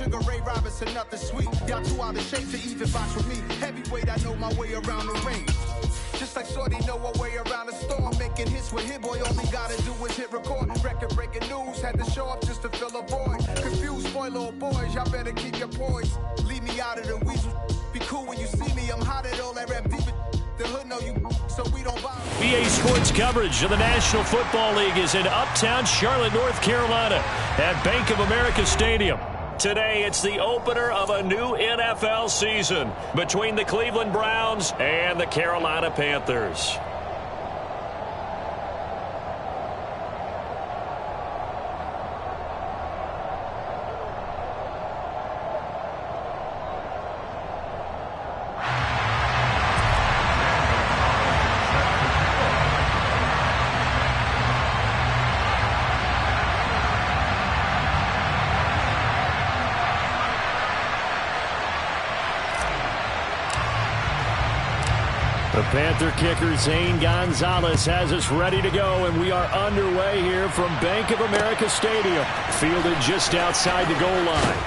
Sugar Ray Robinson, nothing sweet. Y'all too out of shape to even box with me. Heavyweight, I know my way around the ring. Just like Shorty know her way around the store. Making hits with Hit Boy, all he gotta do is hit record. Record breaking news, had to show up just to fill a void. Confused, spoiled boys, y'all better keep your poise. Leave me out of the weasel. Be cool when you see me, I'm hot at all that rap deep. The hood know you, so we don't bother. BA Sports coverage of the National Football League is in uptown Charlotte, North Carolina at Bank of America Stadium. Today, it's the opener of a new NFL season between the Cleveland Browns and the Carolina Panthers. The Panther kicker, Zane Gonzalez, has us ready to go, and we are underway here from Bank of America Stadium, fielded just outside the goal line.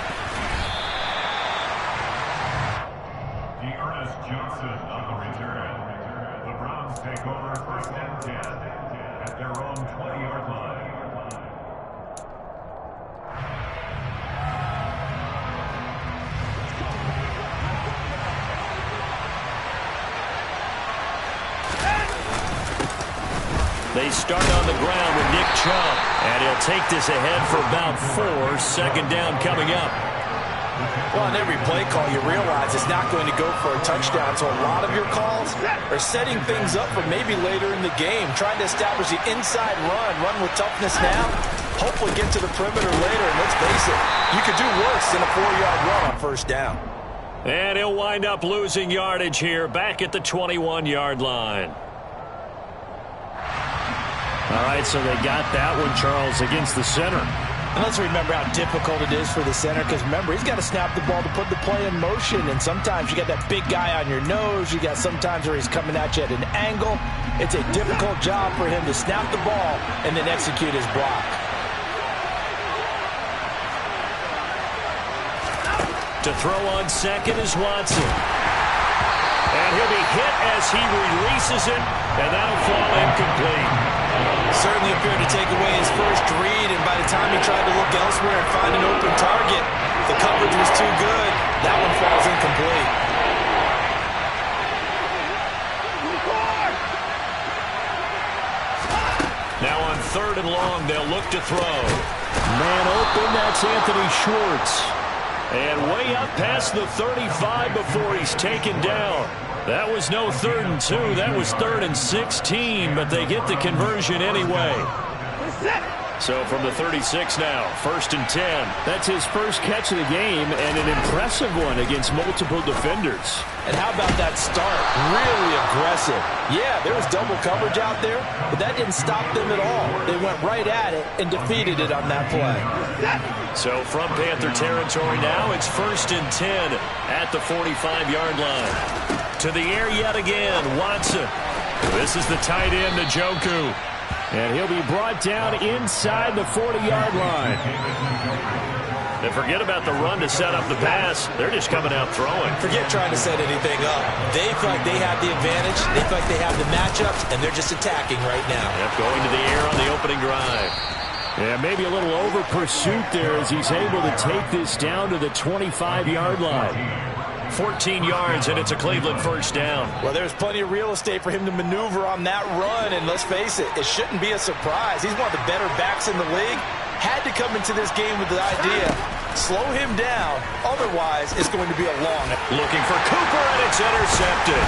Ernest Johnson on the return. The Browns take over 1st and 10 at their own 20-yard line. They start on the ground with Nick Chubb, and he'll take this ahead for about 4. Second down coming up. Well, on every play call, you realize it's not going to go for a touchdown, so a lot of your calls are setting things up for maybe later in the game, trying to establish the inside run with toughness now, hopefully get to the perimeter later, and let's face it, you could do worse than a 4-yard run on 1st down. And he'll wind up losing yardage here, back at the 21-yard line. All right, so they got that one, Charles, against the center. And let's remember how difficult it is for the center, because remember, he's got to snap the ball to put the play in motion, and sometimes you got that big guy on your nose. You got sometimes where he's coming at you at an angle. It's a difficult job for him to snap the ball and then execute his block. To throw on second is Watson. And he'll be hit as he releases it, and that'll fall incomplete. Certainly appeared to take away his first read, and by the time he tried to look elsewhere and find an open target, the coverage was too good. That one falls incomplete. Now on 3rd and long, they'll look to throw. Man open, that's Anthony Schwartz. And way up past the 35 before he's taken down. That was no 3rd and 2. That was 3rd and 16, but they get the conversion anyway. So from the 36 now, 1st and 10. That's his first catch of the game, and an impressive one against multiple defenders. And how about that start? Really aggressive. Yeah, there was double coverage out there, but that didn't stop them at all. They went right at it and defeated it on that play. So from Panther territory now, it's 1st and 10 at the 45-yard line. To the air yet again, Watson. This is the tight end, Njoku. And he'll be brought down inside the 40-yard line. And forget about the run to set up the pass. They're just coming out throwing. Forget trying to set anything up. They feel like they have the advantage. They feel like they have the matchups, and they're just attacking right now. Yep, going to the air on the opening drive. Yeah, maybe a little over pursuit there as he's able to take this down to the 25-yard line. 14 yards, and it's a Cleveland 1st down. Well, there's plenty of real estate for him to maneuver on that run, and let's face it, it shouldn't be a surprise. He's one of the better backs in the league. Had to come into this game with the idea, slow him down, otherwise it's going to be a long. Looking for Cooper, and it's intercepted.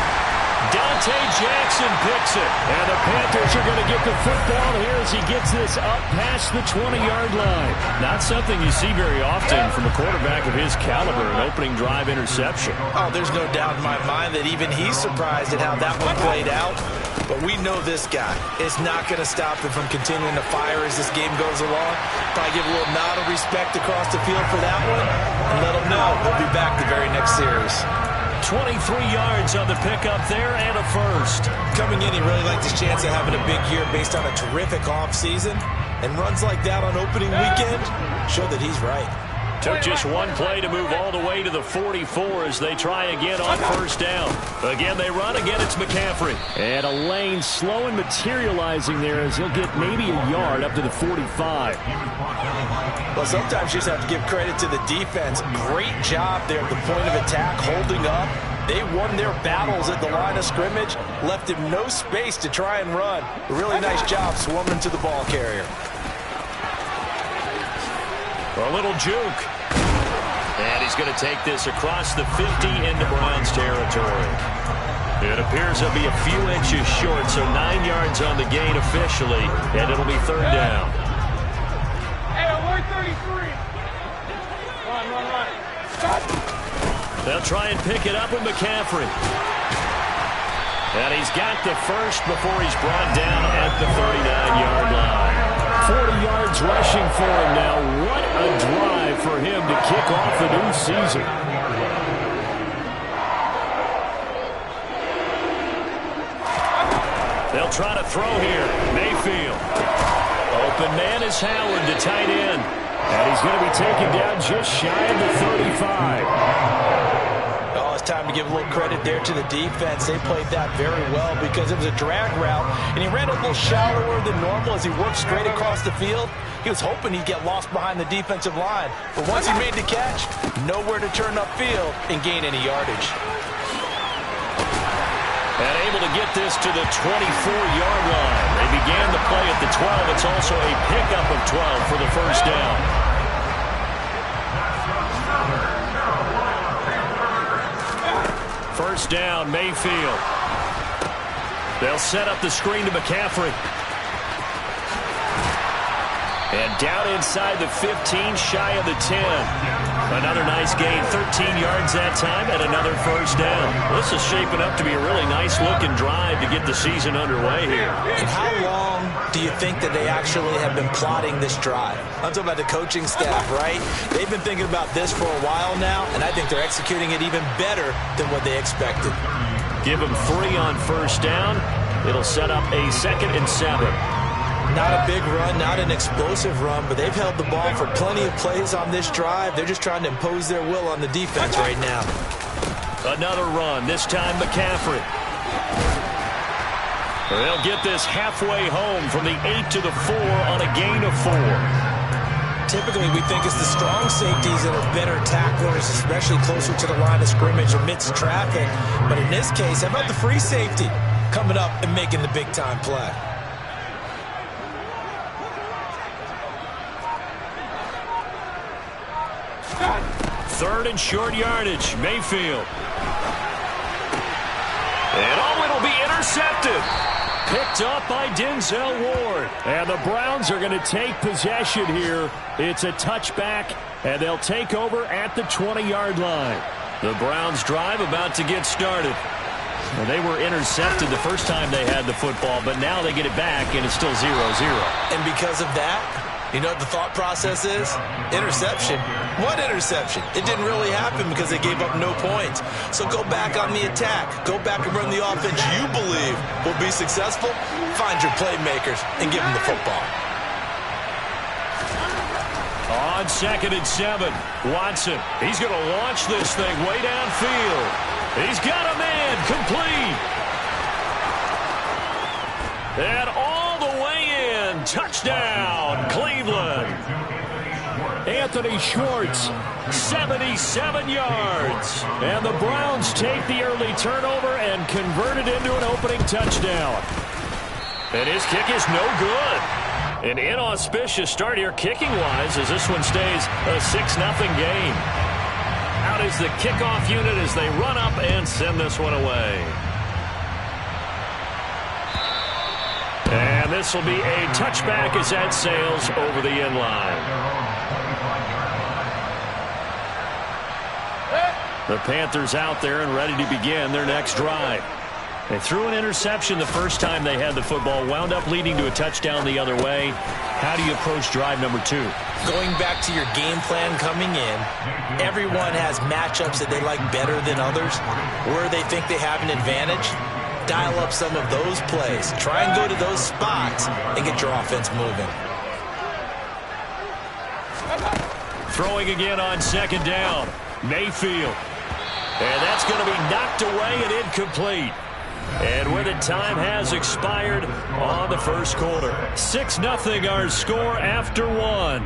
Dante Jackson picks it, and the Panthers are going to get the football here as he gets this up past the 20-yard line. Not something you see very often from a quarterback of his caliber, an opening drive interception. Oh, there's no doubt in my mind that even he's surprised at how that one played out. But we know this guy is not going to stop him from continuing to fire as this game goes along. Probably give a little nod of respect across the field for that one, and let him know we'll be back the very next series. 23 yards on the pickup there and a 1st. Coming in, he really liked his chance of having a big year based on a terrific offseason. And runs like that on opening weekend show that he's right. Took just one play to move all the way to the 44 as they try again on first down. Again, they run. Again, it's McCaffrey. And a lane slow and materializing there as he'll get maybe a yard up to the 45. Well, sometimes you just have to give credit to the defense. Great job there at the point of attack, holding up. They won their battles at the line of scrimmage, left him no space to try and run. A really nice job swarming to the ball carrier. A little juke. And he's going to take this across the 50 into Browns territory. It appears he'll be a few inches short, so 9 yards on the gain officially, and it'll be third down. Hey, alert 33. Run. They'll try and pick it up with McCaffrey. And he's got the first before he's brought down at the 39-yard line. 40 yards rushing for him now. What a drive for him to kick off the new season. They'll try to throw here. Mayfield. Open man is Howard, the tight end. And he's going to be taken down just shy of the 35. Oh, it's time to give a little credit there to the defense. They played that very well because it was a drag route, and he ran a little shallower than normal as he worked straight across the field. He was hoping he'd get lost behind the defensive line, but once he made the catch, nowhere to turn upfield and gain any yardage. And able to get this to the 24-yard line. They began the play at the 12. It's also a pickup of 12 for the first down. First down, Mayfield. They'll set up the screen to McCaffrey. And down inside the 15, shy of the 10. Another nice gain, 13 yards that time, and another first down. This is shaping up to be a really nice-looking drive to get the season underway here. And how long do you think that they actually have been plotting this drive? I'm talking about the coaching staff, right? They've been thinking about this for a while now, and I think they're executing it even better than what they expected. Give them 3 on first down. It'll set up a 2nd and 7. Not a big run, not an explosive run, but they've held the ball for plenty of plays on this drive. They're just trying to impose their will on the defense right now. Another run, this time McCaffrey. They'll get this halfway home from the 8 to the 4 on a gain of 4. Typically, we think it's the strong safeties that are better tacklers, especially closer to the line of scrimmage amidst traffic. But in this case, how about the free safety coming up and making the big-time play? Third and short yardage, Mayfield. And it'll be intercepted. Picked up by Denzel Ward. And the Browns are going to take possession here. It's a touchback, and they'll take over at the 20-yard line. The Browns drive about to get started. Well, they were intercepted the first time they had the football, but now they get it back, and it's still 0-0. And because of that, you know what the thought process is? Interception. What interception? It didn't really happen because they gave up no points. So go back on the attack. Go back and run the offense you believe will be successful. Find your playmakers and give them the football. On 2nd and 7, Watson. He's going to launch this thing way downfield. He's got a man complete. And all the way in. Touchdown, Cleveland. Anthony Schwartz, 77 yards. And the Browns take the early turnover and convert it into an opening touchdown. And his kick is no good. An inauspicious start here kicking-wise as this one stays a 6-0 game. Out is the kickoff unit as they run up and send this one away. And this will be a touchback as that sails over the end line. The Panthers out there and ready to begin their next drive. They threw an interception the first time they had the football, wound up leading to a touchdown the other way. How do you approach drive number 2? Going back to your game plan coming in, everyone has matchups that they like better than others. Where they think they have an advantage, dial up some of those plays. Try and go to those spots and get your offense moving. Throwing again on second down. Mayfield. And that's going to be knocked away and incomplete. And with it, time has expired on the first quarter. 6-0 our score after one.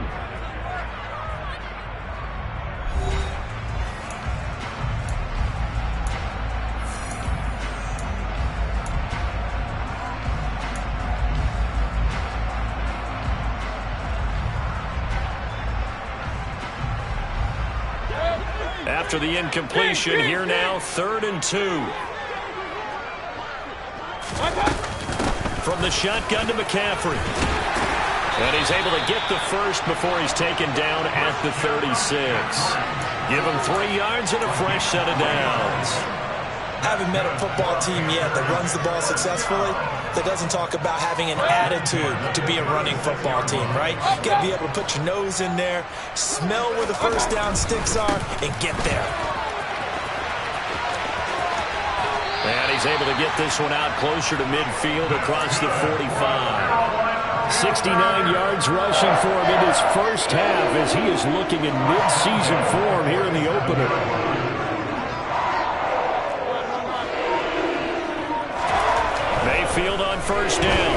After the incompletion, here now, 3rd and 2. From the shotgun to McCaffrey. And he's able to get the first before he's taken down at the 36. Give him 3 yards and a fresh set of downs. Haven't met a football team yet that runs the ball successfully, that doesn't talk about having an attitude to be a running football team, right? You got to be able to put your nose in there, smell where the first down sticks are, and get there. And he's able to get this one out closer to midfield across the 45. 69 yards rushing for him in his first half as he is looking in mid-season form here in the opener. Mayfield on first down.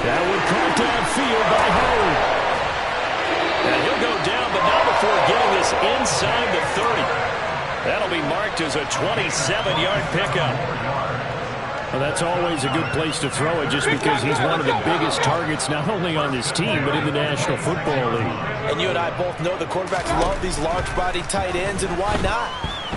That would caught downfield by Howard. And he'll go down, but not before getting this inside the 30. That'll be marked as a 27-yard pickup. Well, that's always a good place to throw it just because he's one of the biggest targets not only on this team but in the National Football League. And you and I both know the quarterbacks love these large-bodied tight ends, and why not?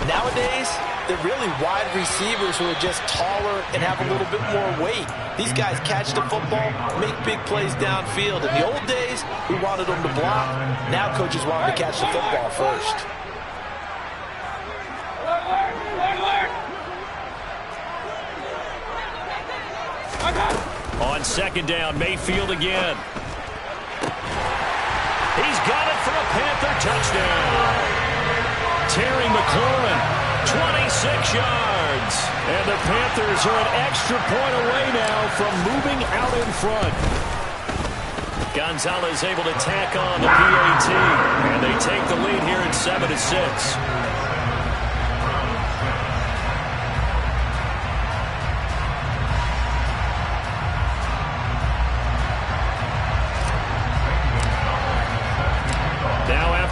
Nowadays, they're really wide receivers who are just taller and have a little bit more weight. These guys catch the football, make big plays downfield. In the old days, we wanted them to block. Now coaches want them to catch the football first. On second down, Mayfield again. He's got it for a Panther touchdown. Terry McLaurin, 26 yards. And the Panthers are an extra point away now from moving out in front. Gonzalez able to tack on the PAT. And they take the lead here at 7-6.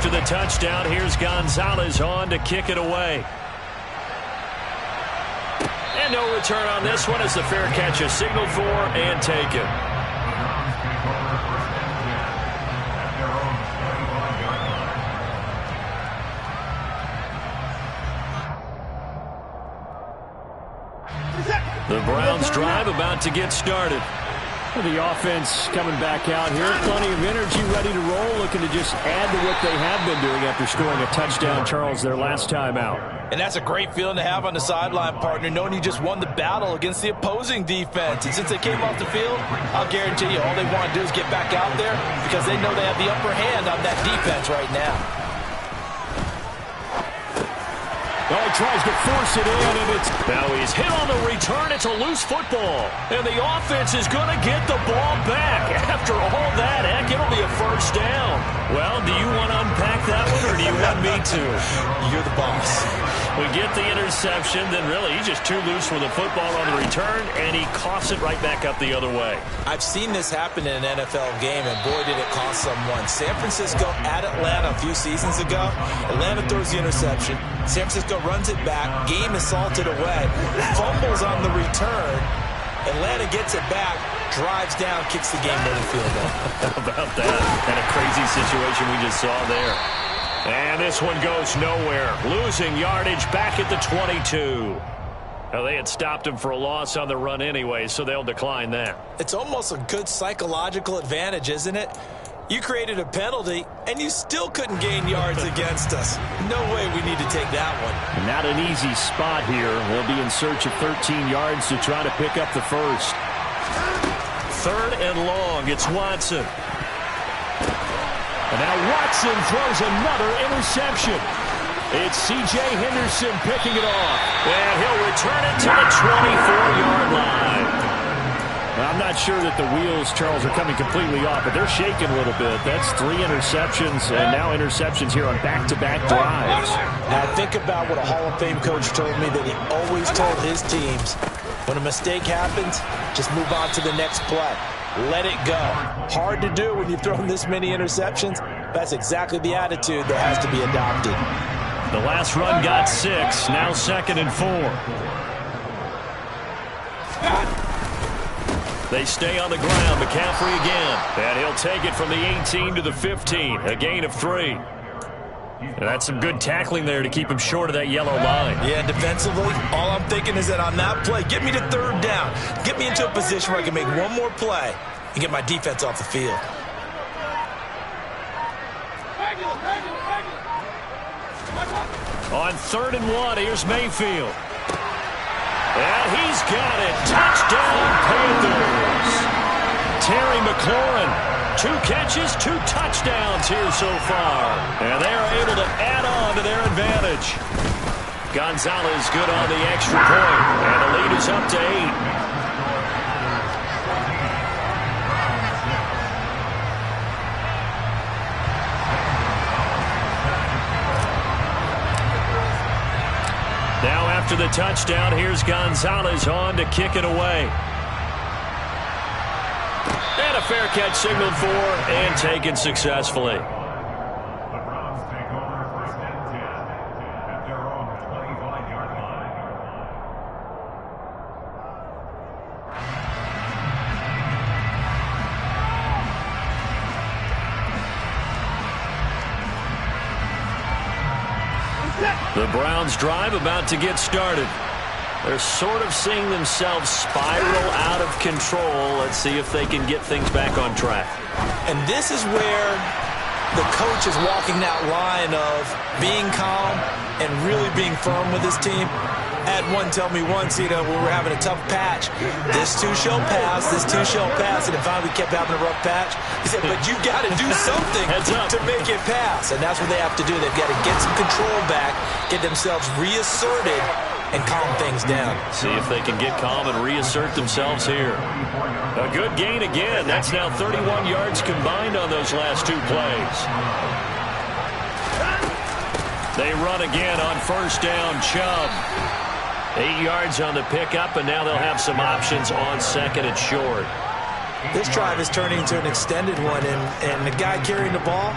After the touchdown, here's Gonzalez on to kick it away. And no return on this one as the fair catch is signaled for and taken. The Browns drive about to get started. The offense coming back out here. Plenty of energy, ready to roll, looking to just add to what they have been doing after scoring a touchdown, Charles, their last time out. And that's a great feeling to have on the sideline, partner, knowing you just won the battle against the opposing defense. And since they came off the field, I'll guarantee you all they want to do is get back out there because they know they have the upper hand on that defense right now. Oh, he tries to force it in, and it's... Now he's hit on the return. It's a loose football. And the offense is going to get the ball back. After all that, heck, it'll be a first down. Well, do you want to unpack that one, or do you want me to? You're the boss. We get the interception, then really he's just too loose with the football on the return, and he coughs it right back up the other way. I've seen this happen in an NFL game, and boy, did it cost someone. San Francisco at Atlanta a few seasons ago. Atlanta throws the interception. San Francisco runs it back. Game is salted away. Fumbles on the return. Atlanta gets it back, drives down, kicks the game-winning field goal. How about that? And a crazy situation we just saw there. And this one goes nowhere. Losing yardage back at the 22. Now, they had stopped him for a loss on the run anyway, so they'll decline that. It's almost a good psychological advantage, isn't it? You created a penalty, and you still couldn't gain yards against us. No way we need to take that one. Not an easy spot here. We'll be in search of 13 yards to try to pick up the first. 3rd and long. It's Watson. And now Watson throws another interception. It's C.J. Henderson picking it off. And he'll return it to the 24-yard line. I'm not sure that the wheels, Charles, are coming completely off, but they're shaking a little bit. That's 3 interceptions, and now interceptions here on back-to-back drives. Now, think about what a Hall of Fame coach told me that he always told his teams, when a mistake happens, just move on to the next play. Let it go. Hard to do when you've thrown this many interceptions. That's exactly the attitude that has to be adopted. The last run got 6, now 2nd and 4. They stay on the ground. McCaffrey again. And he'll take it from the 18 to the 15. A gain of 3. And that's some good tackling there to keep him short of that yellow line. Yeah, defensively, all I'm thinking is that on that play, get me to 3rd down. Get me into a position where I can make one more play and get my defense off the field. On 3rd and 1, here's Mayfield. And he's got it. Touchdown, Panthers. Terry McLaurin, 2 catches, 2 touchdowns here so far. And they are able to add on to their advantage. Gonzalez good on the extra point. And the lead is up to 8. Now after the touchdown, here's Gonzalez on to kick it away. And a fair catch signaled for and taken successfully. The Browns take over 1st and 10 at their own 25-yard line. The Browns drive about to get started. They're sort of seeing themselves spiral out of control. Let's see if they can get things back on track. And this is where the coach is walking that line of being calm and really being firm with his team. I had one tell me once, we were having a tough patch. This too shall pass, this too shall pass. And then finally we kept having a rough patch. He said, but you got to do something to make it pass. And that's what they have to do. They've got to get some control back, get themselves reasserted, and calm things down. See if they can get calm and reassert themselves here. A good gain again. That's now 31 yards combined on those last 2 plays. They run again on 1st down. Chubb. 8 yards on the pickup, and now they'll have some options on 2nd and short. This drive is turning into an extended one, and the guy carrying the ball,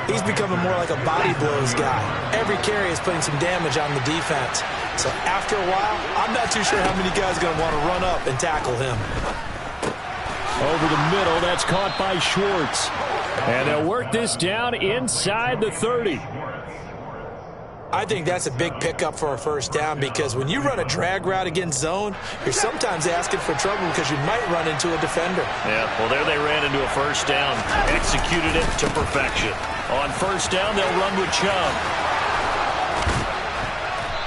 he's becoming more like a body blows guy. Every carry is putting some damage on the defense. So after a while, I'm not too sure how many guys are going to want to run up and tackle him. Over the middle, that's caught by Schwartz. And they'll work this down inside the 30. I think that's a big pickup for a 1st down, because when you run a drag route against zone, you're sometimes asking for trouble because you might run into a defender. Yeah, well, there they ran into a 1st down, executed it to perfection. On 1st down, they'll run with Chubb.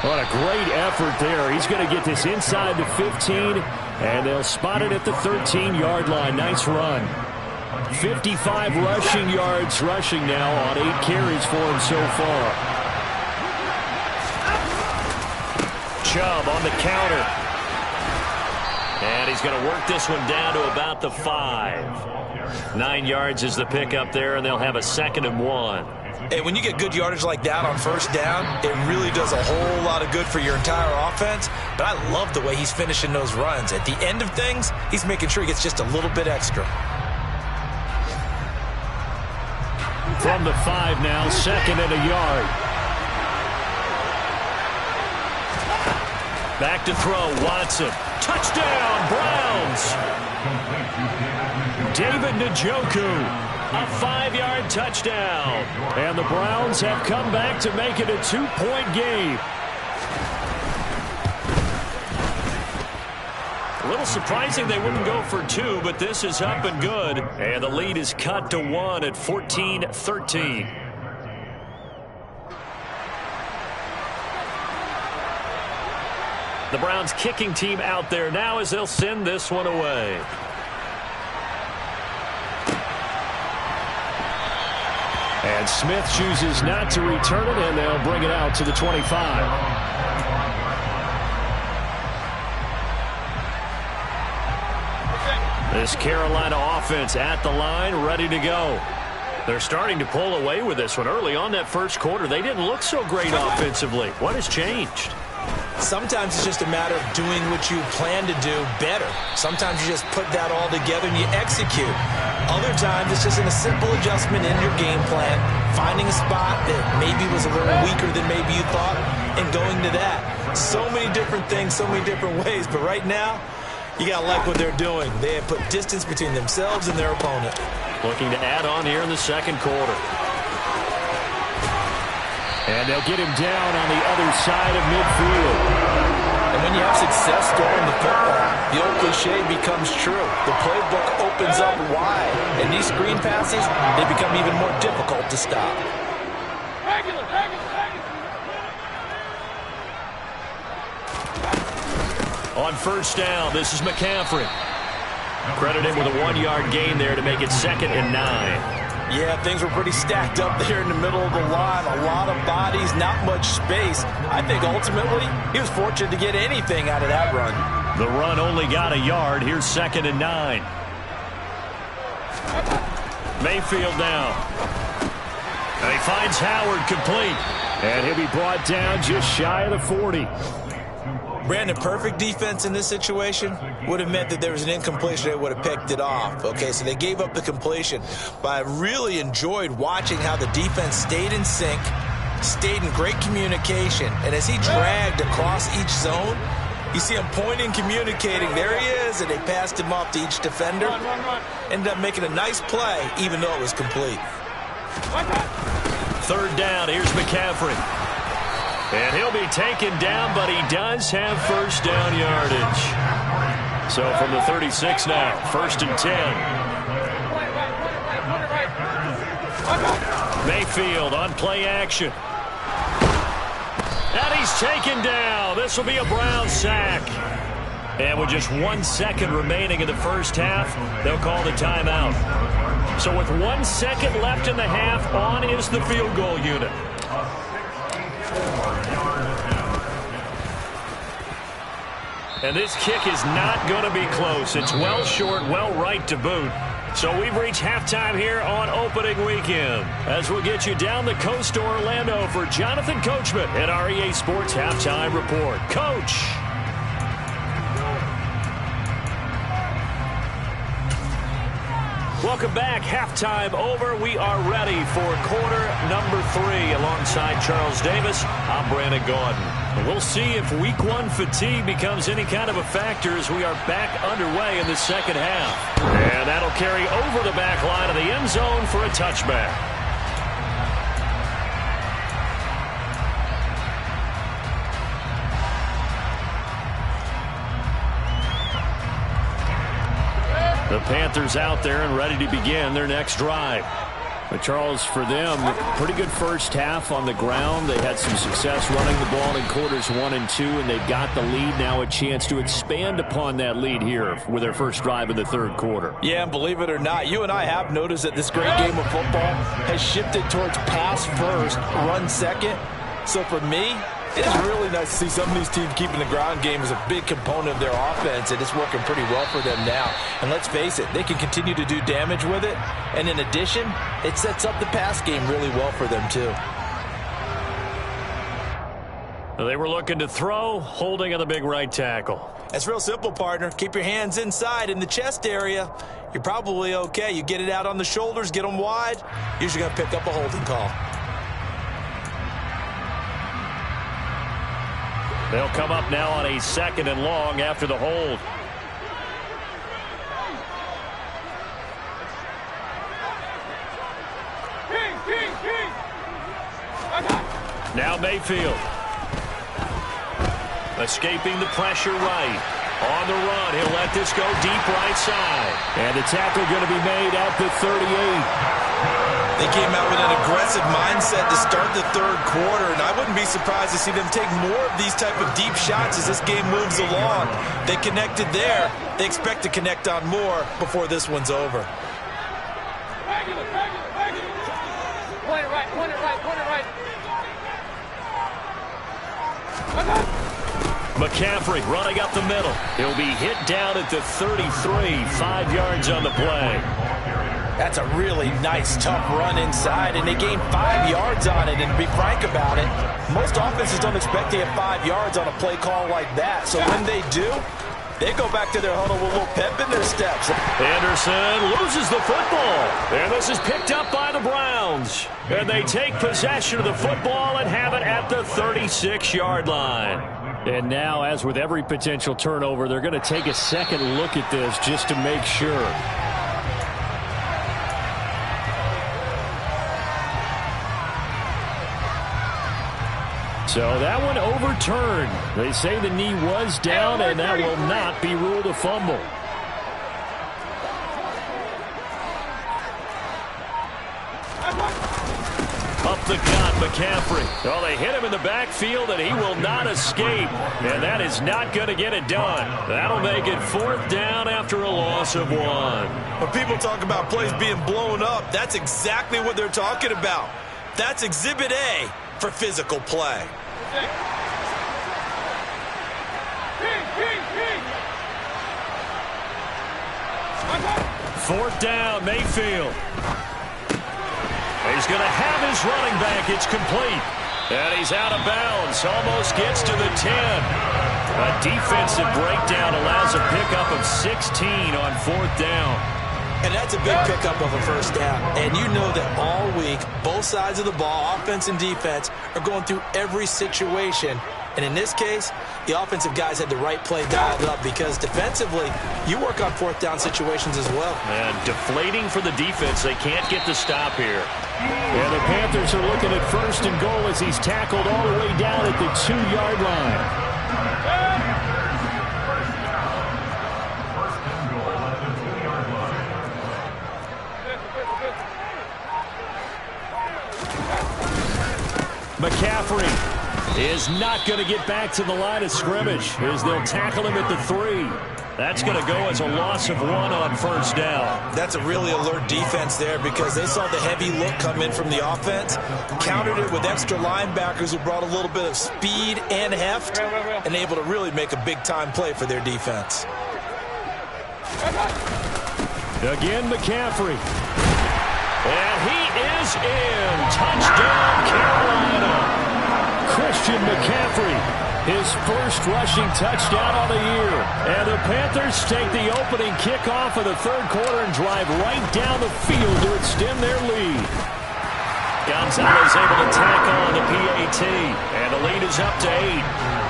What a great effort there. He's going to get this inside the 15, and they'll spot it at the 13-yard line. Nice run. 55 rushing yards rushing now on 8 carries for him so far. Chubb on the counter. And he's going to work this one down to about the 5. 9 yards is the pickup there, and they'll have a 2nd and 1. Hey, when you get good yardage like that on 1st down, it really does a whole lot of good for your entire offense. But I love the way he's finishing those runs. At the end of things, he's making sure he gets just a little bit extra. From the 5 now, 2nd and a yard. Back to throw, Watson. Touchdown, Browns. David Njoku, a 5-yard touchdown. And the Browns have come back to make it a 2-point game. A little surprising they wouldn't go for 2, but this is up and good. And the lead is cut to 1 at 14-13. The Browns kicking team out there now as they'll send this one away. And Smith chooses not to return it, and they'll bring it out to the 25. This Carolina offense at the line, ready to go. They're starting to pull away with this one. Early on that first quarter, they didn't look so great offensively. What has changed? Sometimes it's just a matter of doing what you plan to do better. Sometimes you just put that all together and you execute. Other times it's just a simple adjustment in your game plan, finding a spot that maybe was a little weaker than maybe you thought, and going to that. So many different things, so many different ways, but right now, you got to like what they're doing. They have put distance between themselves and their opponent. Looking to add on here in the second quarter. And they'll get him down on the other side of midfield. And when you have success throwing the football, the old cliche becomes true. The playbook opens up wide. And these screen passes, they become even more difficult to stop. On first down, this is McCaffrey. Credit him with a 1-yard gain there to make it 2nd and 9. Yeah, things were pretty stacked up there in the middle of the line. A lot of bodies, not much space. I think ultimately he was fortunate to get anything out of that run. The run only got a yard. Here's 2nd and 9. Mayfield now. And he finds Howard complete. And he'll be brought down just shy of the 40. Brandon, perfect defense in this situation would have meant that there was an incompletion. They would have picked it off. Okay, so they gave up the completion. But I really enjoyed watching how the defense stayed in sync, stayed in great communication. And as he dragged across each zone, you see him pointing, communicating. There he is, and they passed him off to each defender. Ended up making a nice play, even though it was complete. 3rd down, here's McCaffrey. And he'll be taken down, but he does have first down yardage. So from the 36 now, 1st and 10. Mayfield on play action. And he's taken down. This will be a Brown sack. And with just 1 second remaining in the first half, they'll call the timeout. So with 1 second left in the half, on is the field goal unit. And this kick is not going to be close. It's well short, well right to boot. So we've reached halftime here on opening weekend. As we'll get you down the coast to Orlando for Jonathan Coachman at our EA Sports Halftime Report. Coach. Welcome back. Halftime over. We are ready for quarter number 3. Alongside Charles Davis, I'm Brandon Gaudin. We'll see if week 1 fatigue becomes any kind of a factor as we are back underway in the second half. And that'll carry over the back line of the end zone for a touchback. The Panthers out there and ready to begin their next drive. But Charles, for them, pretty good first half on the ground. They had some success running the ball in quarters 1 and 2, and they've got the lead now, a chance to expand upon that lead here with their first drive in the 3rd quarter. Yeah, and believe it or not, you and I have noticed that this great game of football has shifted towards pass first, run second. So for me, it is really nice to see some of these teams keeping the ground game as a big component of their offense, and it's working pretty well for them now. And let's face it, they can continue to do damage with it. And in addition, it sets up the pass game really well for them, too. They were looking to throw, holding on the big right tackle. It's real simple, partner. Keep your hands inside in the chest area. You're probably okay. You get it out on the shoulders, get them wide, usually going to pick up a holding call. They'll come up now on a 2nd and long after the hold. Now Mayfield. Escaping the pressure right. On the run, he'll let this go deep right side. And the tackle going to be made at the 38. They came out with an aggressive mindset to start the 3rd quarter, and I wouldn't be surprised to see them take more of these type of deep shots as this game moves along. They connected there. They expect to connect on more before this one's over. Point it right, point it right, point it right. McCaffrey running up the middle. He'll be hit down at the 33, 5 yards on the play. That's a really nice, tough run inside, and they gained 5 yards on it. And to be frank about it, most offenses don't expect to get 5 yards on a play call like that. So when they do, they go back to their huddle with a little pep in their steps. Anderson loses the football, and this is picked up by the Browns. And they take possession of the football and have it at the 36-yard line. And now, as with every potential turnover, they're going to take a second look at this just to make sure. So that one overturned. They say the knee was down, and that will not be ruled a fumble. Up the gut, McCaffrey. Oh, they hit him in the backfield, and he will not escape. And that is not going to get it done. That'll make it 4th down after a loss of 1. When people talk about plays being blown up, that's exactly what they're talking about. That's Exhibit A for physical play. 4th down, Mayfield. He's going to have his running back. It's complete. And he's out of bounds. Almost gets to the 10. A defensive breakdown allows a pickup of 16 on 4th down. And that's a big pickup of a 1st down. And you know that all week, both sides of the ball, offense and defense, are going through every situation. And in this case, the offensive guys had the right play dialed up because defensively, you work on 4th down situations as well. And deflating for the defense. They can't get the stop here. And the Panthers are looking at 1st and goal as he's tackled all the way down at the 2-yard line. McCaffrey is not going to get back to the line of scrimmage as they'll tackle him at the 3. That's going to go as a loss of 1 on 1st down. That's a really alert defense there because they saw the heavy look come in from the offense, countered it with extra linebackers who brought a little bit of speed and heft, and able to really make a big-time play for their defense. Again, McCaffrey. And he is in. Touchdown, Carolina. Christian McCaffrey, his 1st rushing touchdown of the year. And the Panthers take the opening kickoff of the 3rd quarter and drive right down the field to extend their lead. Gonzalez able to tack on the PAT, and the lead is up to 8.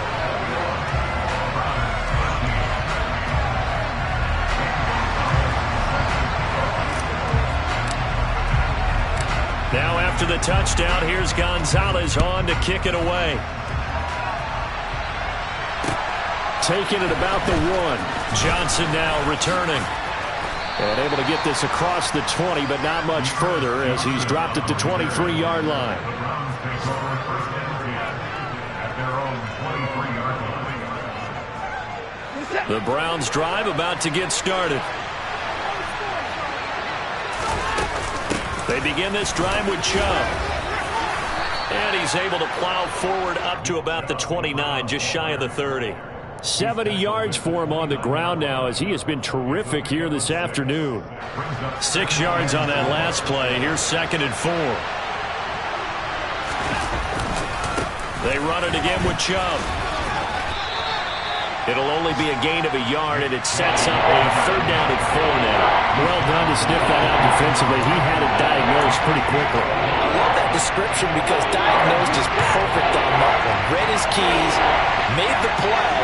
Now after the touchdown, here's Gonzalez on to kick it away. Taking it about the 1. Johnson now returning. And able to get this across the 20, but not much further as he's dropped at the 23-yard line. The Browns drive about to get started. They begin this drive with Chubb. And he's able to plow forward up to about the 29, just shy of the 30. 70 yards for him on the ground now as he has been terrific here this afternoon. 6 yards on that last play. Here's 2nd and 4. They run it again with Chubb. It'll only be a gain of a yard, and it sets up a 3rd down and 4 now. Well done to sniff that out defensively. He had it diagnosed pretty quickly. I love that description because diagnosed is perfect on that one. Read his keys, made the play,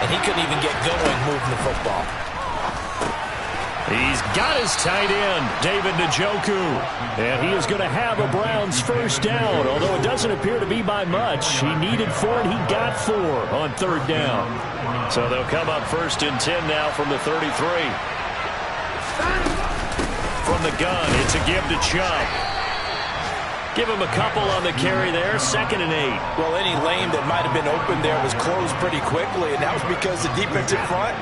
and he couldn't even get going moving the football. He's got his tight end, David Njoku. And he is going to have a Browns 1st down, although it doesn't appear to be by much. He needed 4, and he got 4 on 3rd down. So they'll come up 1st and 10 now from the 33. From the gun, it's a give to Chubb. Give him a couple on the carry there, 2nd and 8. Well, any lane that might have been open there was closed pretty quickly, and that was because the defensive front,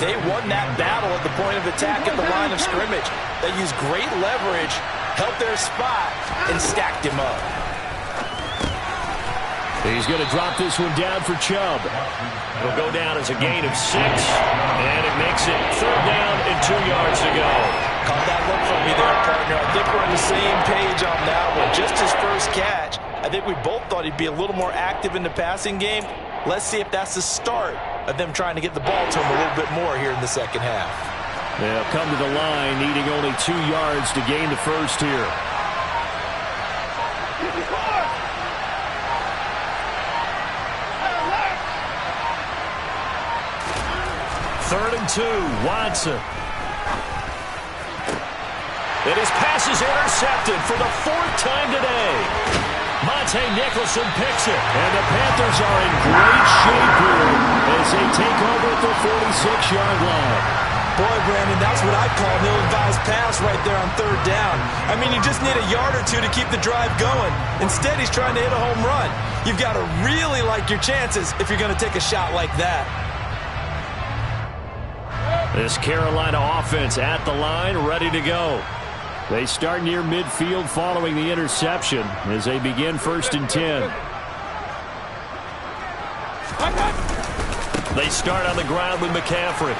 they won that battle at the point of attack at the line of scrimmage. They used great leverage, held their spot, and stacked him up. He's going to drop this one down for Chubb. It'll go down as a gain of 6, and it makes it 3rd down and 2 yards to go. Caught that look from me there, partner. I think we're on the same page on that one. Just his first catch, I think we both thought he'd be a little more active in the passing game. Let's see if that's the start of them trying to get the ball to him a little bit more here in the second half. They'll come to the line, needing only 2 yards to gain the first here. Third and 2, Watson. And his pass is intercepted for the 4th time today. Monte Nicholson picks it. And the Panthers are in great shape here as they take over at the 46-yard line. Boy, Brandon, that's what I call an ill-advised pass right there on 3rd down. I mean, you just need a yard or 2 to keep the drive going. Instead, he's trying to hit a home run. You've got to really like your chances if you're going to take a shot like that. This Carolina offense at the line, ready to go. They start near midfield following the interception as they begin 1st and 10. They start on the ground with McCaffrey.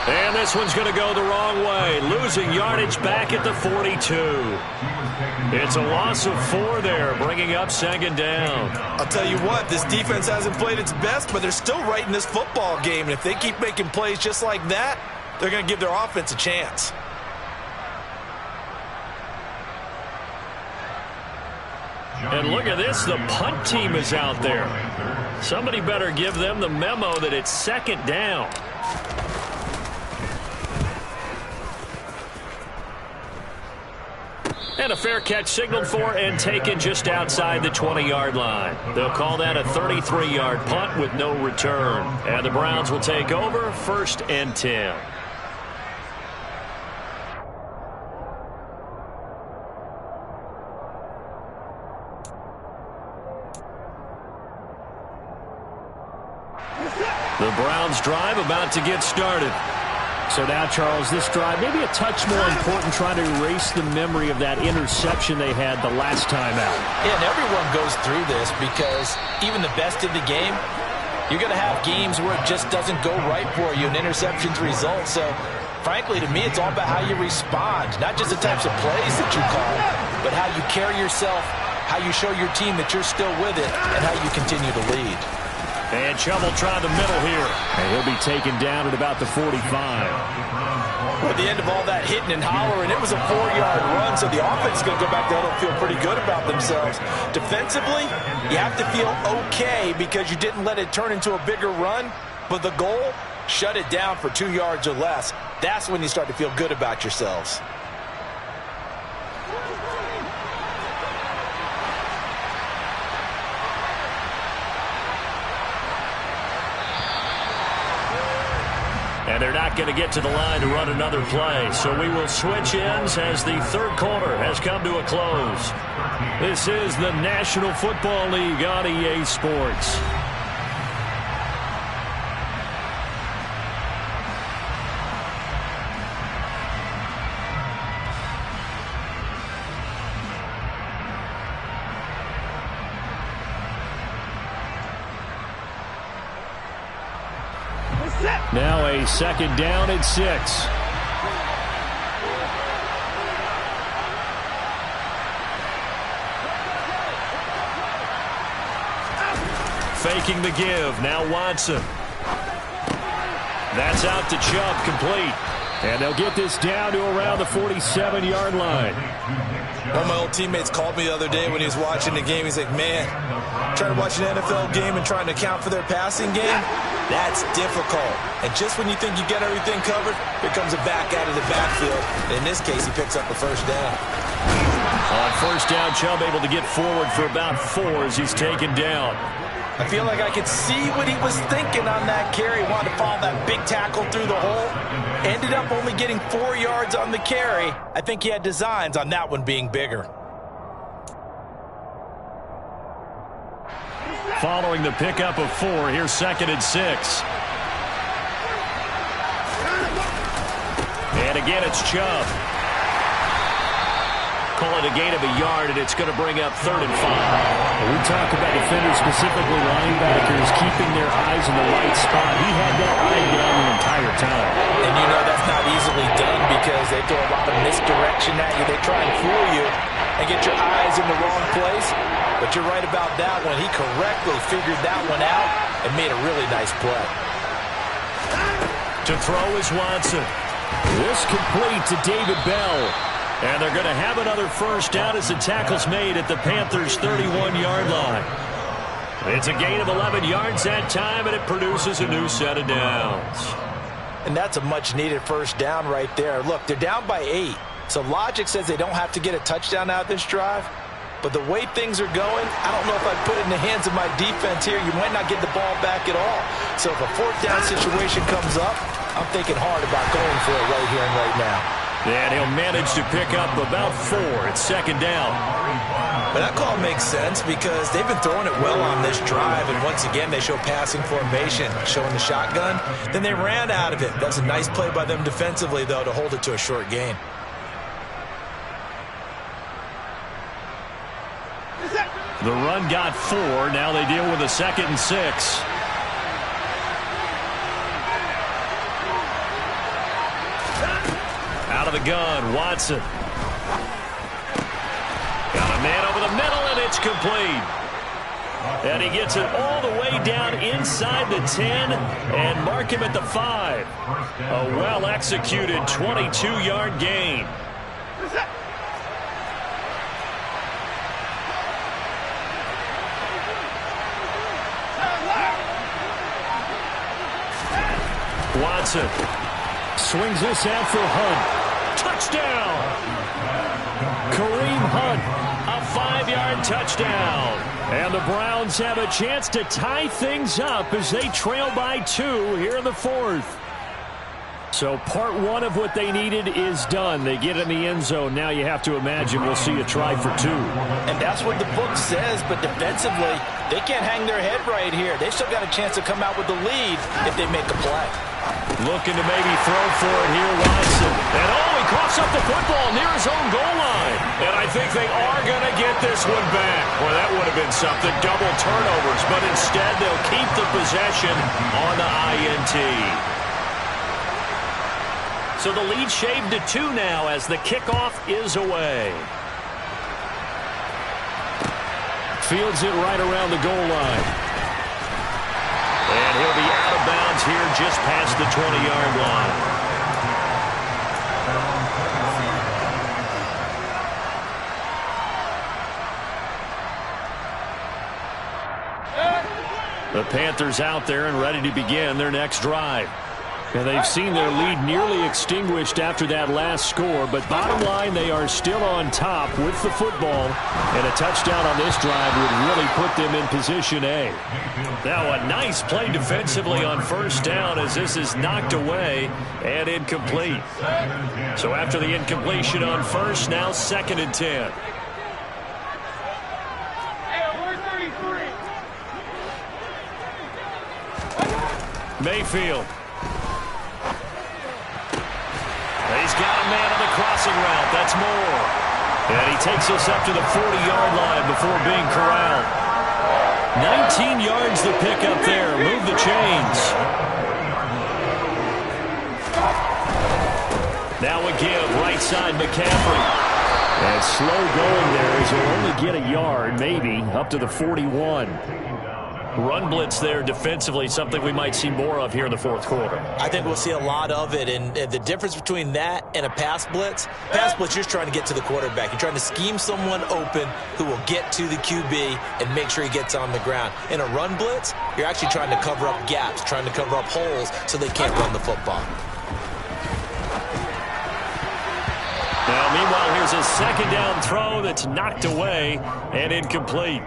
And this one's going to go the wrong way, losing yardage back at the 42. It's a loss of 4 there, bringing up 2nd down. I'll tell you what, this defense hasn't played its best, but they're still right in this football game. And if they keep making plays just like that, they're going to give their offense a chance. And look at this, the punt team is out there. Somebody better give them the memo that it's 2nd down. And a fair catch signaled for and taken just outside the 20-yard line. They'll call that a 33-yard punt with no return. And the Browns will take over 1st and 10. The Browns drive about to get started. So now, Charles, this drive maybe a touch more important, trying to erase the memory of that interception they had the last time out. Yeah, and everyone goes through this because even the best in the game, you're going to have games where it just doesn't go right for you and interceptions result. So, frankly, to me, it's all about how you respond, not just the types of plays that you call, but how you carry yourself, how you show your team that you're still with it, and how you continue to lead. And Chubb will try the middle here. And he'll be taken down at about the 45. At the end of all that hitting and hollering, it was a 4-yard run, so the offense is going to go back there and feel pretty good about themselves. Defensively, you have to feel okay because you didn't let it turn into a bigger run, but the goal, shut it down for 2 yards or less. That's when you start to feel good about yourselves. And they're not going to get to the line to run another play. So we will switch ends as the 3rd quarter has come to a close. This is the National Football League on EA Sports. Now a 2nd down and 6. Faking the give. Now Watson. That's out to Chubb, complete. And they'll get this down to around the 47-yard line. One of my old teammates called me the other day when he was watching the game. He's like, man, trying to watch an NFL game and trying to account for their passing game, that's difficult. And just when you think you get everything covered, here comes a back out of the backfield. And in this case, he picks up a 1st down. On 1st down, Chubb able to get forward for about 4 as he's taken down. I feel like I could see what he was thinking on that carry. Wanted to follow that big tackle through the hole. Ended up only getting 4 yards on the carry. I think he had designs on that one being bigger. Following the pickup of 4, here's 2nd and 6. And again, it's Chubb. Call it a gain of a yard, and it's going to bring up 3rd and 5. We talk about defenders, specifically linebackers, keeping their eyes in the right spot. He had that eye down the entire time. And you know that's not easily done because they throw a lot of misdirection at you. They try and fool you and get your eyes in the wrong place. But you're right about that one. He correctly figured that one out and made a really nice play. To throw is Watson. This complete to David Bell. And they're going to have another first down as the tackle's made at the Panthers' 31-yard line. It's a gain of 11 yards that time, and it produces a new set of downs. And that's a much-needed first down right there. Look, they're down by 8. So logic says they don't have to get a touchdown out of this drive. But the way things are going, I don't know if I'd put it in the hands of my defense here. You might not get the ball back at all. So if a 4th down situation comes up, I'm thinking hard about going for it right here and right now. And he'll manage to pick up about 4. It's 2nd down. But that call makes sense because they've been throwing it well on this drive. And once again, they show passing formation, showing the shotgun. Then they ran out of it. That's a nice play by them defensively, though, to hold it to a short gain. The run got 4. Now they deal with a 2nd and 6. Out of the gun, Watson. Got a man over the middle, and it's complete. And he gets it all the way down inside the 10 and mark him at the 5. A well-executed 22-yard gain. Watson swings this out for Hunt. Touchdown! Kareem Hunt, a 5-yard touchdown. And the Browns have a chance to tie things up as they trail by 2 here in the 4th. So part 1 of what they needed is done. They get in the end zone. Now you have to imagine we'll see a try for 2. And that's what the book says, but defensively, they can't hang their head right here. They've still got a chance to come out with the lead if they make a play. Looking to maybe throw for it here, Watson. And he coughs up the football near his own goal line. And I think they are going to get this one back. Well, that would have been something, double turnovers. But instead, they'll keep the possession on the INT. So the lead shaved to 2 now as the kickoff is away. Fields it right around the goal line. And he'll be out of bounds here just past the 20-yard line. The Panthers out there and ready to begin their next drive. And they've seen their lead nearly extinguished after that last score, but bottom line, they are still on top with the football, and a touchdown on this drive would really put them in position A. Now a nice play defensively on first down as this is knocked away and incomplete. So after the incompletion on first, now 2nd and 10. Mayfield. He's got a man on the crossing route. That's Moore. And he takes us up to the 40-yard line before being corralled. 19 yards the pick up there. Move the chains. Now a give. Right side, McCaffrey. And slow going there as he'll only get a yard, maybe, up to the 41. Run blitz there defensively, something we might see more of here in the 4th quarter. I think we'll see a lot of it, and the difference between that and a pass blitz, you're just trying to get to the quarterback. You're trying to scheme someone open who will get to the QB and make sure he gets on the ground. In a run blitz, you're actually trying to cover up gaps, trying to cover up holes so they can't run the football. Now, meanwhile, here's a 2nd down throw that's knocked away and incomplete.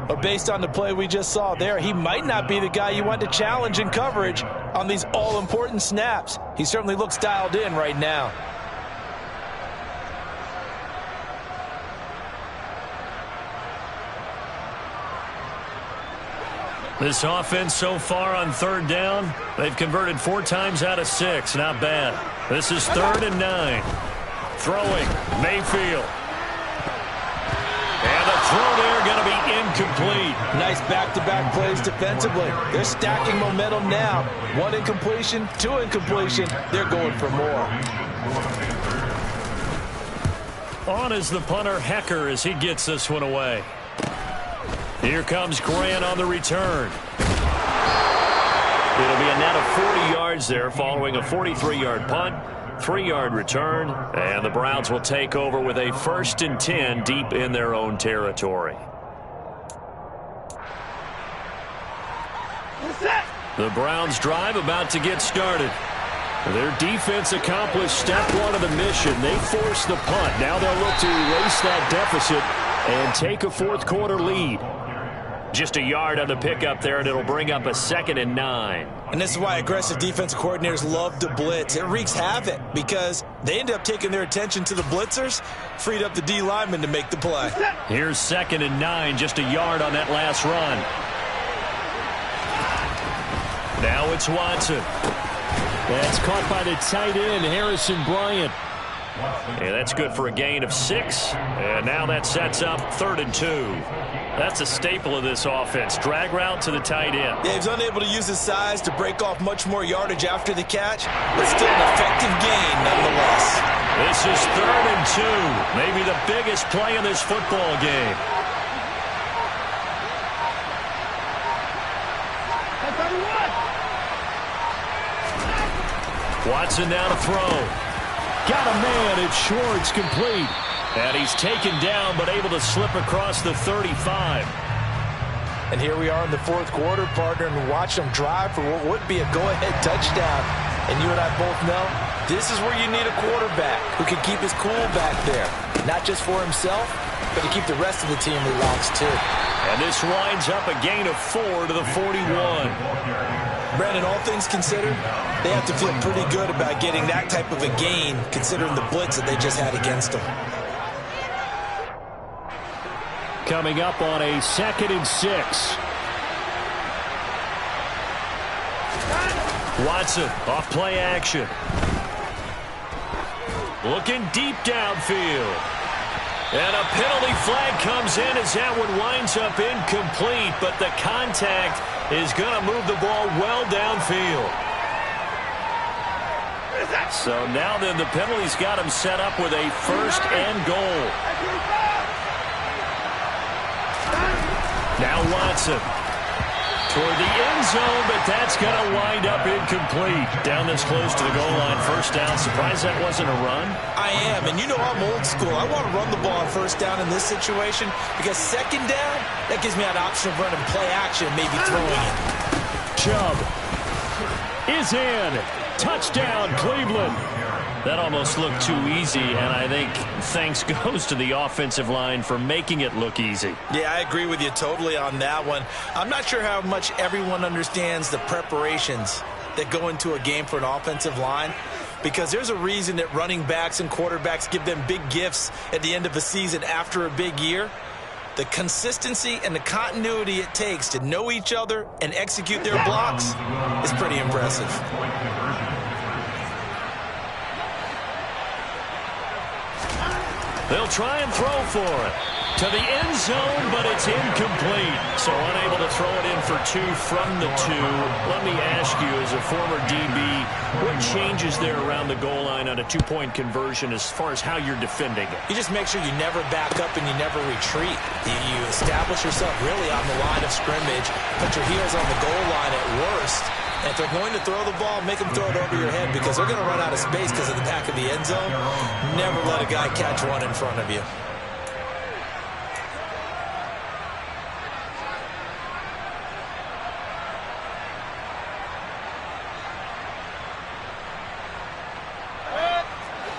But based on the play we just saw there, he might not be the guy you want to challenge in coverage on these all-important snaps. He certainly looks dialed in right now. This offense so far on 3rd down, they've converted 4 times out of 6. Not bad. This is 3rd and 9. Throwing, Mayfield. throw there going to be incomplete. Nice back-to-back plays defensively. They're stacking momentum now. 1 incompletion, 2 incompletion. They're going for more. On is the punter, Hecker, as he gets this one away. Here comes Grant on the return. It'll be a net of 40 yards there following a 43-yard punt, 3-yard return, and the Browns will take over with a 1st and 10 deep in their own territory. The Browns drive about to get started. Their defense accomplished step 1 of the mission. They forced the punt. Now they'll look to erase that deficit and take a 4th quarter lead. Just a yard on the pickup there, and it'll bring up a 2nd and 9. And this is why aggressive defensive coordinators love to blitz. It wreaks havoc because they end up taking their attention to the blitzers, freed up the D lineman to make the play. Here's 2nd and 9, just a yard on that last run. Now it's Watson. That's caught by the tight end, Harrison Bryant. And that's good for a gain of 6. And now that sets up 3rd and 2. That's a staple of this offense. Drag route to the tight end. Yeah, he's unable to use his size to break off much more yardage after the catch, but still an effective gain nonetheless. This is 3rd and 2. Maybe the biggest play in this football game. Watson now to throw. Got a man. It's Schwartz, complete. And he's taken down, but able to slip across the 35. And here we are in the 4th quarter, partner, and watch them drive for what would be a go-ahead touchdown. And you and I both know this is where you need a quarterback who can keep his cool back there. Not just for himself, but to keep the rest of the team relaxed too. And this winds up a gain of 4 to the 41. Brandon, all things considered, they have to feel pretty good about getting that type of a gain, considering the blitz that they just had against them. Coming up on a 2nd and 6. Watson off play action. Looking deep downfield. And a penalty flag comes in as that one winds up incomplete, but the contact is going to move the ball well downfield. So now then the penalty's got him set up with a 1st and goal. Now Watson toward the end zone, but that's going to wind up incomplete. Down this close to the goal line, 1st down. Surprised that wasn't a run? I am, and you know I'm old school. I want to run the ball on 1st down in this situation because 2nd down, that gives me an option of running play action, maybe throwing it. Chubb is in. Touchdown, Cleveland. That almost looked too easy, and I think thanks goes to the offensive line for making it look easy. Yeah, I agree with you totally on that one. I'm not sure how much everyone understands the preparations that go into a game for an offensive line, because there's a reason that running backs and quarterbacks give them big gifts at the end of the season after a big year. The consistency and the continuity it takes to know each other and execute their blocks is pretty impressive. They'll try and throw for it. To the end zone, but it's incomplete. So unable to throw it in for 2 from the 2. Let me ask you, as a former DB, what changes there around the goal line on a 2-point conversion as far as how you're defending it? You just make sure you never back up and you never retreat. You establish yourself really on the line of scrimmage, put your heels on the goal line at worst. And if they're going to throw the ball, make them throw it over your head because they're going to run out of space because of the back of the end zone. Never let a guy catch one in front of you.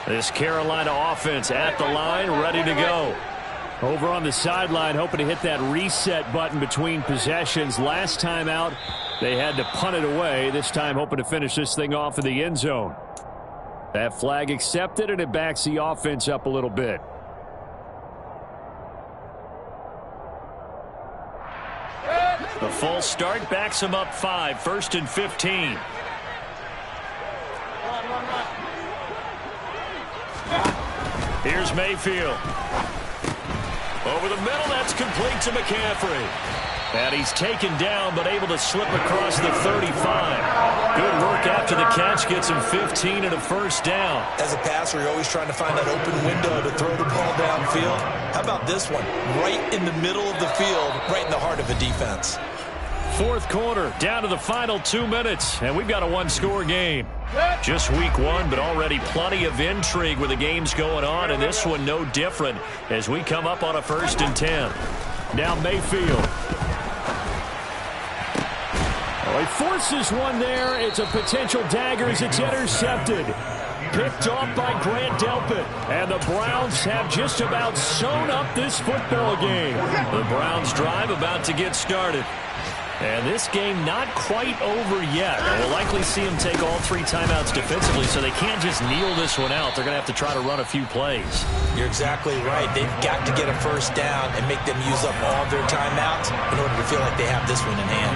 This Carolina offense at the line, ready to go. Over on the sideline, hoping to hit that reset button between possessions. Last time out, they had to punt it away. This time, hoping to finish this thing off in the end zone. That flag accepted, and it backs the offense up a little bit. The full start backs them up 5, 1st and 15. Here's Mayfield. Over the middle, that's complete to McCaffrey. And he's taken down, but able to slip across the 35. Good work after the catch. Gets him 15 and a first down. As a passer, you're always trying to find that open window to throw the ball downfield. How about this one? Right in the middle of the field, right in the heart of a defense. Fourth quarter, down to the final 2 minutes, and we've got a one-score game. Just week one, but already plenty of intrigue with the games going on, and this one no different as we come up on a 1st and 10. Now Mayfield. Oh, he forces one there. It's a potential dagger as it's intercepted. Picked off by Grant Delpit. And the Browns have just about sewn up this football game. The Browns drive about to get started. And this game not quite over yet. We'll likely see them take all 3 timeouts defensively, so they can't just kneel this one out. They're going to have to try to run a few plays. You're exactly right. They've got to get a first down and make them use up all their timeouts in order to feel like they have this one in hand.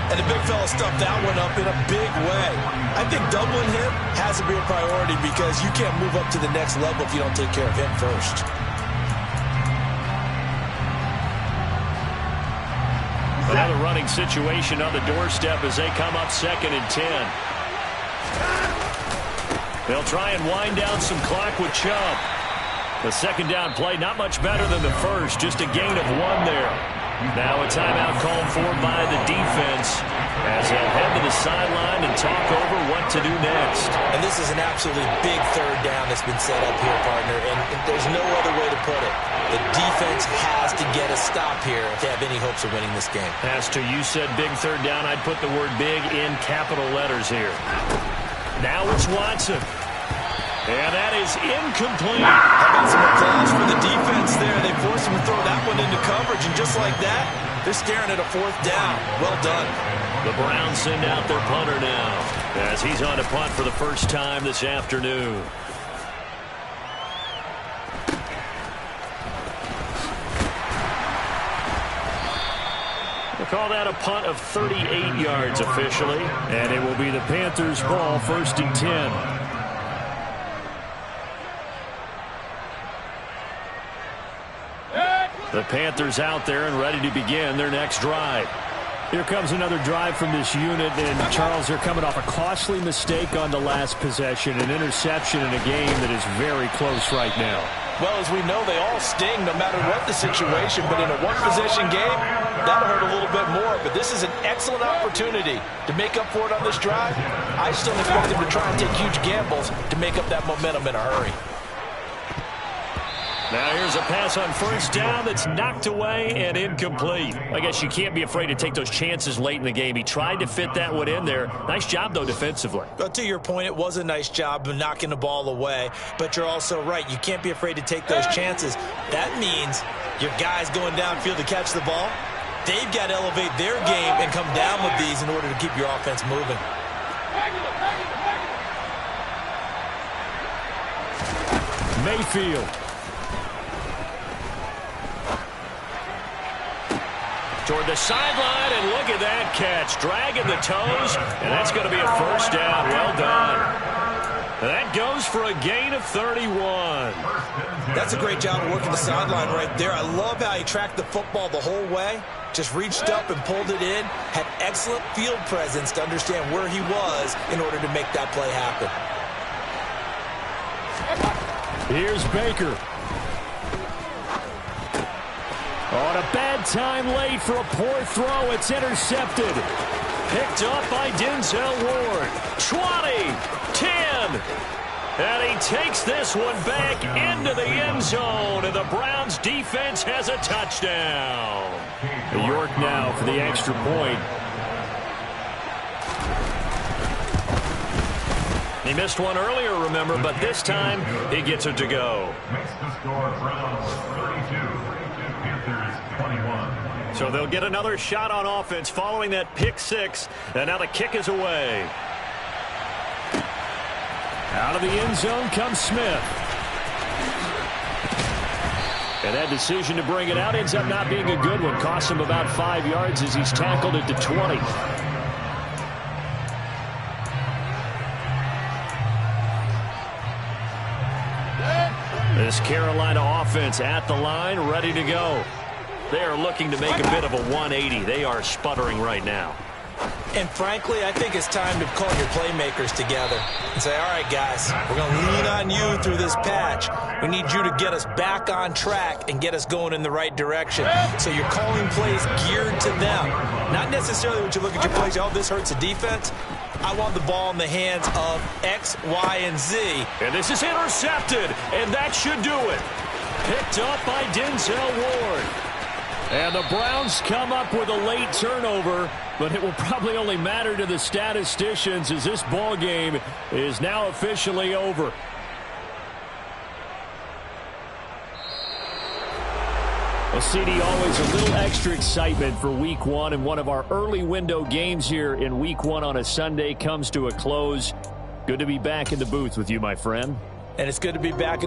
And the big fella stuffed that one up in a big way. I think doubling him has to be a priority because you can't move up to the next level if you don't take care of him first. Another running situation on the doorstep as they come up 2nd and 10. They'll try and wind down some clock with Chubb. The second down play not much better than the first, just a gain of 1 there. Now a timeout called for by the defense as they'll head to the sideline and talk over what to do next. And this is an absolutely big 3rd down that's been set up here, partner, and there's no other way to put it. The defense has to get a stop here if they have any hopes of winning this game. Pastor, you said big 3rd down. I'd put the word big in capital letters here. Now it's Watson. And that is incomplete. How about some applause for the defense there? They forced him to throw that one into coverage, and just like that, they're staring at a 4th down. Well done. The Browns send out their punter now as he's on a punt for the first time this afternoon. We'll call that a punt of 38 yards officially, and it will be the Panthers' ball, 1st and 10. The Panthers out there and ready to begin their next drive. Here comes another drive from this unit, and Charles, they're coming off a costly mistake on the last possession, an interception in a game that is very close right now. Well, as we know, they all sting no matter what the situation, but in a one-possession game, that'll hurt a little bit more. But this is an excellent opportunity to make up for it on this drive. I still expect them to try and take huge gambles to make up that momentum in a hurry. Now here's a pass on 1st down that's knocked away and incomplete. I guess you can't be afraid to take those chances late in the game. He tried to fit that one in there. Nice job, though, defensively. But to your point, it was a nice job of knocking the ball away. But you're also right. You can't be afraid to take those chances. That means your guys going downfield to catch the ball, they've got to elevate their game and come down with these in order to keep your offense moving. Mayfield. Toward the sideline, and look at that catch. Dragging the toes, and that's going to be a first down. Well done. And that goes for a gain of 31. That's a great job of working the sideline right there. I love how he tracked the football the whole way. Just reached up and pulled it in. Had excellent field presence to understand where he was in order to make that play happen. Here's Baker. On a bad time late for a poor throw. It's intercepted. Picked up by Denzel Ward. 20, 10. And he takes this one back into the end zone. And the Browns defense has a touchdown. York now for the extra point. He missed one earlier, remember, but this time he gets it to go. Makes the score Browns 32, Panthers 21. So they'll get another shot on offense following that pick six, and now the kick is away. Out of the end zone comes Smith. And that decision to bring it out ends up not being a good one. Costs him about 5 yards as he's tackled it to 20. This Carolina offense at the line, ready to go. They are looking to make a bit of a 180. They are sputtering right now. And frankly, I think it's time to call your playmakers together and say, all right, guys, we're going to lean on you through this patch. We need you to get us back on track and get us going in the right direction. So you're calling plays geared to them. Not necessarily when you look at your plays, oh, this hurts the defense. I want the ball in the hands of X, Y, and Z. And this is intercepted, and that should do it. Picked up by Denzel Ward. And the Browns come up with a late turnover, but it will probably only matter to the statisticians as this ball game is now officially over. Well, CD, always a little extra excitement for Week 1, and one of our early window games here in Week 1 on a Sunday comes to a close. Good to be back in the booth with you, my friend. And it's good to be back